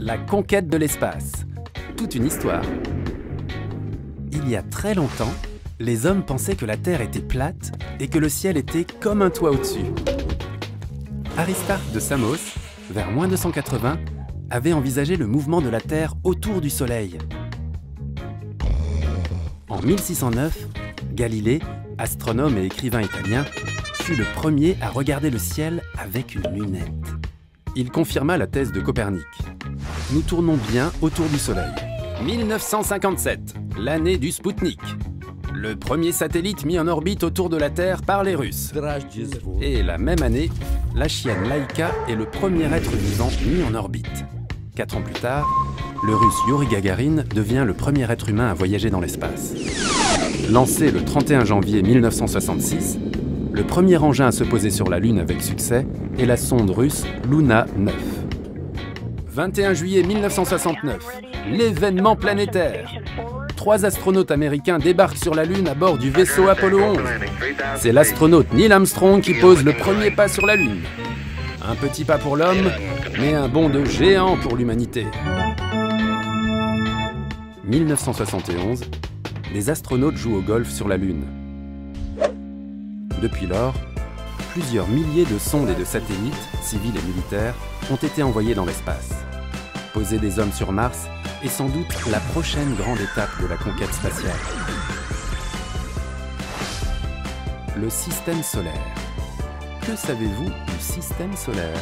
La conquête de l'espace. Toute une histoire. Il y a très longtemps, les hommes pensaient que la Terre était plate et que le ciel était comme un toit au-dessus. Aristarque de Samos, vers -280, avait envisagé le mouvement de la Terre autour du Soleil. En 1609, Galilée, astronome et écrivain italien, fut le premier à regarder le ciel avec une lunette. Il confirma la thèse de Copernic. Nous tournons bien autour du Soleil. 1957, l'année du Spoutnik. Le premier satellite mis en orbite autour de la Terre par les Russes. Et la même année, la chienne Laïka est le premier être vivant mis en orbite. 4 ans plus tard, le Russe Youri Gagarin devient le premier être humain à voyager dans l'espace. Lancé le 31 janvier 1966, le premier engin à se poser sur la Lune avec succès est la sonde russe Luna 9. 21 juillet 1969, l'événement planétaire. 3 astronautes américains débarquent sur la Lune à bord du vaisseau Apollo 11. C'est l'astronaute Neil Armstrong qui pose le premier pas sur la Lune. Un petit pas pour l'homme, mais un bond de géant pour l'humanité. 1971, les astronautes jouent au golf sur la Lune. Depuis lors, plusieurs milliers de sondes et de satellites, civils et militaires, ont été envoyés dans l'espace. Poser des hommes sur Mars est sans doute la prochaine grande étape de la conquête spatiale. Le système solaire. Que savez-vous du système solaire ?